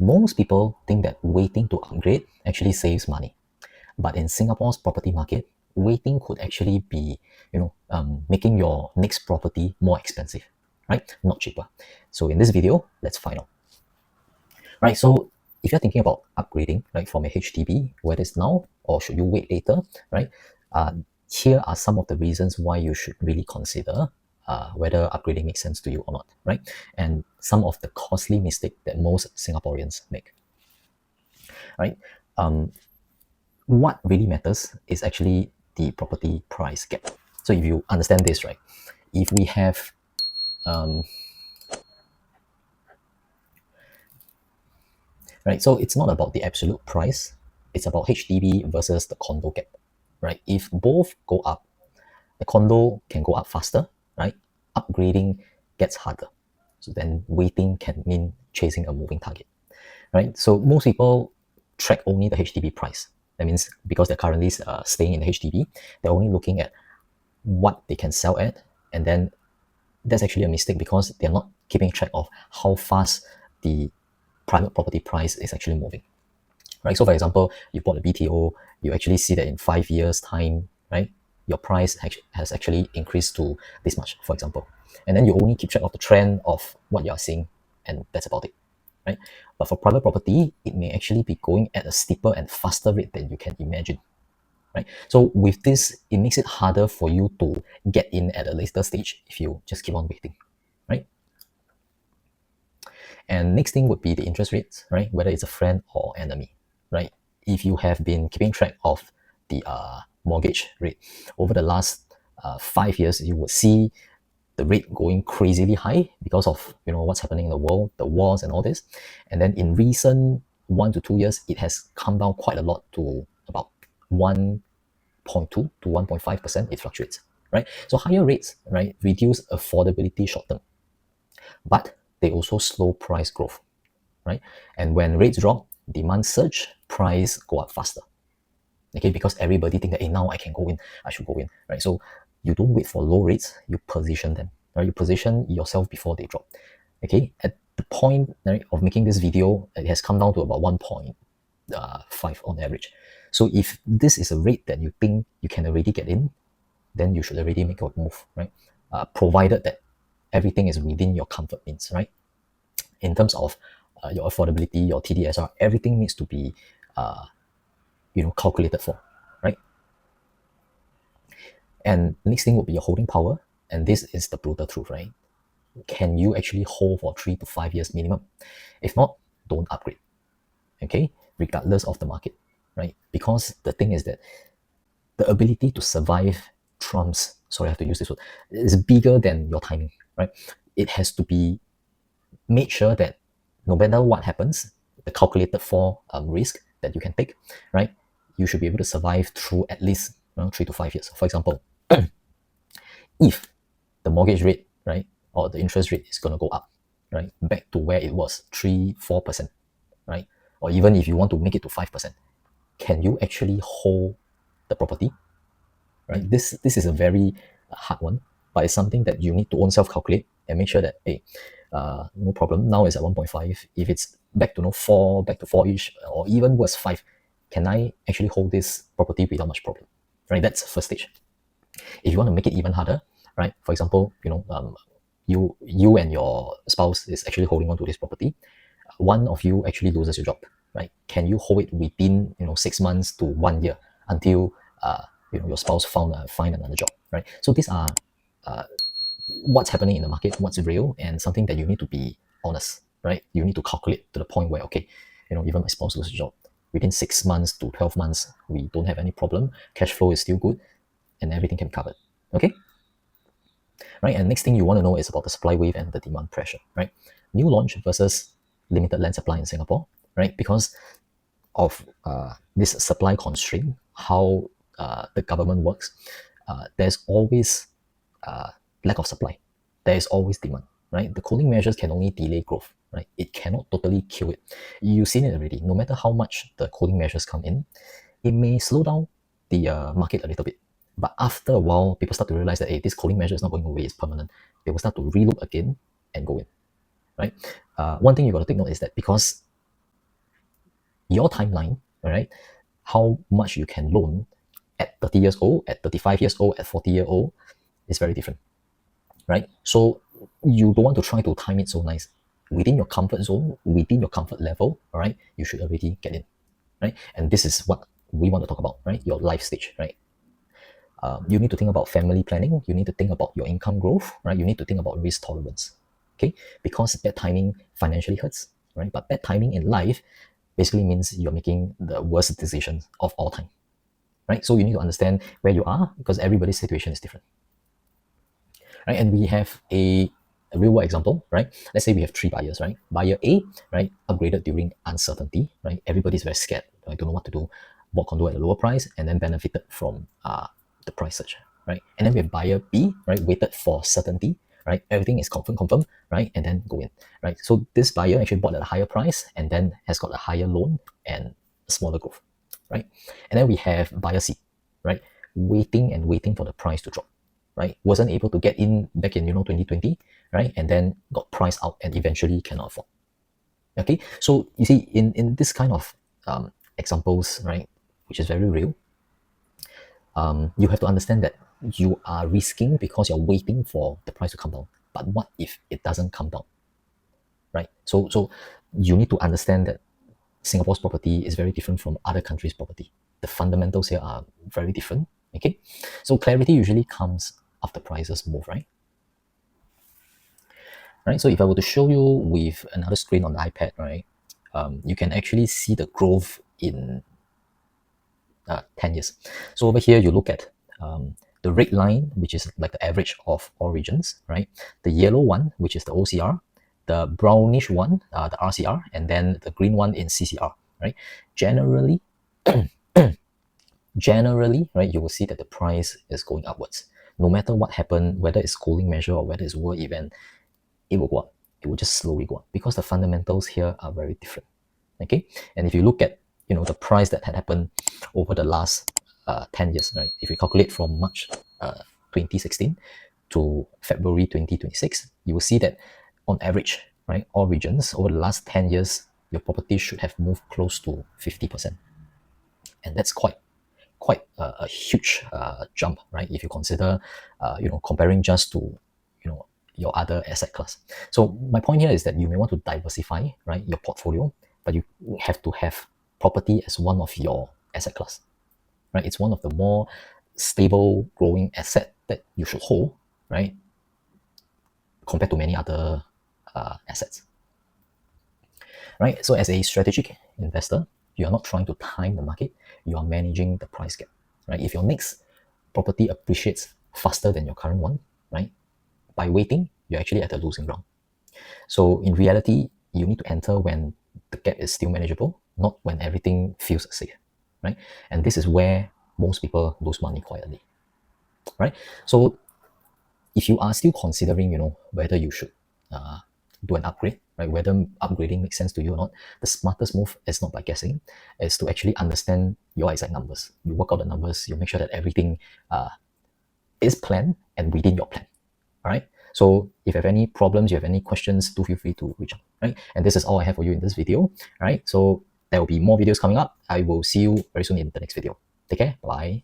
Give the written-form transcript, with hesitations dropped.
Most people think that waiting to upgrade actually saves money. But in Singapore's property market, waiting could actually be, making your next property more expensive, right? Not cheaper. So in this video, let's find out. Right, so if you're thinking about upgrading, right, from a HDB, whether it's now or should you wait later, right? Here are some of the reasons why you should really consider whether upgrading makes sense to you or not, right? And some of the costly mistakes that most Singaporeans make, right? What really matters is actually the property price gap. So if you understand this, right, if we have right, so it's not about the absolute price, it's about HDB versus the condo gap, right? If both go up, the condo can go up faster, right? Upgrading gets harder. So then waiting can mean chasing a moving target, right? So most people track only the HDB price. That means because they're currently staying in the HDB, they're only looking at what they can sell at, and then that's actually a mistake because they're not keeping track of how fast the private property price is actually moving, right? So for example, you bought a BTO, you actually see that in 5 years time, right, your price has actually increased to this much, for example, and then you only keep track of the trend of what you are seeing, and that's about it, right? But for private property, it may actually be going at a steeper and faster rate than you can imagine, right? So with this, it makes it harder for you to get in at a later stage if you just keep on waiting, right? And next thing would be the interest rates, right? Whether it's a friend or enemy, right? If you have been keeping track of the mortgage rate over the last 5 years, you would see the rate going crazily high because of what's happening in the world, the wars and all this. And then in recent 1 to 2 years, it has come down quite a lot to about 1.2 to 1.5%. It fluctuates, right? So higher rates, right, reduce affordability short term, but they also slow price growth, right? And when rates drop, demand surge, price go up faster. Okay, because everybody think that, hey, now I can go in, I should go in, right? So you don't wait for low rates, you position them, right? You position yourself before they drop. Okay, at the point, right, of making this video, it has come down to about 1.5 on average. So if this is a rate that you think you can already get in, then you should already make a move, right? Provided that everything is within your comfort means, right? In terms of your affordability, your TDSR, everything needs to be calculated for, right? And next thing would be your holding power, and this is the brutal truth, right? Can you actually hold for 3 to 5 years minimum? If not, don't upgrade, okay? Regardless of the market, right? Because the thing is that the ability to survive trumps, sorry, I have to use this word, is bigger than your timing, right? It has to be made sure that no matter what happens, the calculated for risk that you can take, right? You should be able to survive through at least 3 to 5 years. For example, if the mortgage rate, right, or the interest rate is going to go up, right, back to where it was, 3-4%, right, or even if you want to make it to 5%, can you actually hold the property, right? This is a very hard one, but it's something that you need to own self calculate and make sure that, hey, no problem, now it's at 1.5. If it's back to 4, back to 4-ish, or even worse, 5, can I actually hold this property without much problem, right? That's first stage. If you want to make it even harder, right, for example, you and your spouse is actually holding on to this property, one of you actually loses your job, right? Can you hold it within 6 months to 1 year until your spouse find another job, right? So these are what's happening in the market, what's real, and something that you need to be honest, right? You need to calculate to the point where, okay, even my spouse loses a job, within 6 months to 12 months, we don't have any problem, cash flow is still good, and everything can be covered, okay? Right, and next thing you want to know is about the supply wave and the demand pressure, right? New launch versus limited land supply in Singapore, right? Because of this supply constraint, how the government works, there's always lack of supply. There is always demand, right? The cooling measures can only delay growth, right? It cannot totally kill it. You've seen it already. No matter how much the cooling measures come in, it may slow down the market a little bit. But after a while, people start to realize that, hey, this cooling measure is not going away, it's permanent. They will start to relook again and go in, right? One thing you got to take note is that because your timeline, all right, how much you can loan at 30 years old, at 35 years old, at 40-year old is very different, right? So you don't want to try to time it so nice. Within your comfort zone, within your comfort level, all right, you should already get in, right? And this is what we want to talk about, right? Your life stage, right? You need to think about family planning. You need to think about your income growth, right? You need to think about risk tolerance, okay? Because bad timing financially hurts, right? But bad timing in life basically means you're making the worst decisions of all time, right? So you need to understand where you are because everybody's situation is different, right? And we have a real world example, right? Let's say we have three buyers, right? Buyer A, right, upgraded during uncertainty, right? Everybody's very scared, right? Don't know what to do, bought condo at a lower price and then benefited from the price surge, right? And then we have buyer B, right, waited for certainty, right? Everything is confirmed, right? And then go in, right? So this buyer actually bought at a higher price and then has got a higher loan and smaller growth, right? And then we have buyer C, right, waiting and waiting for the price to drop, right? Wasn't able to get in back in 2020, right? And then got priced out and eventually cannot afford. Okay, so you see in this kind of examples, right, which is very real, you have to understand that you are risking because you're waiting for the price to come down. But what if it doesn't come down, right? So you need to understand that Singapore's property is very different from other countries' property. The fundamentals here are very different. Okay, so clarity usually comes after prices move, right? Right. So if I were to show you with another screen on the iPad, right, you can actually see the growth in 10 years. So over here, you look at the red line, which is like the average of all regions, right? The yellow one, which is the OCR, the brownish one, the RCR, and then the green one in CCR, right? Generally, right, you will see that the price is going upwards. No matter what happened, whether it's cooling measure or whether it's world event, it will go up. It will just slowly go up because the fundamentals here are very different. Okay, and if you look at the price that had happened over the last 10 years, right? If we calculate from March 2016 to February 2026, you will see that on average, right, all regions over the last 10 years, your property should have moved close to 50%, and that's quite a huge jump, right? If you consider, comparing just to, your other asset class. So my point here is that you may want to diversify, right, your portfolio, but you have to have property as one of your asset class, right? It's one of the more stable, growing asset that you should hold, right, compared to many other assets, right? So as a strategic investor, you are not trying to time the market, you are managing the price gap, right? If your next property appreciates faster than your current one, right, by waiting, you're actually at a losing ground. So in reality, you need to enter when the gap is still manageable, not when everything feels safe, right? And this is where most people lose money quietly, right? So if you are still considering, whether you should do an upgrade, right? Whether upgrading makes sense to you or not, the smartest move is not by guessing, is to actually understand your exact numbers. You work out the numbers, you make sure that everything is planned and within your plan. All right. So if you have any problems, you have any questions, do feel free to reach out. Right. And this is all I have for you in this video. All right. So there will be more videos coming up. I will see you very soon in the next video. Take care. Bye.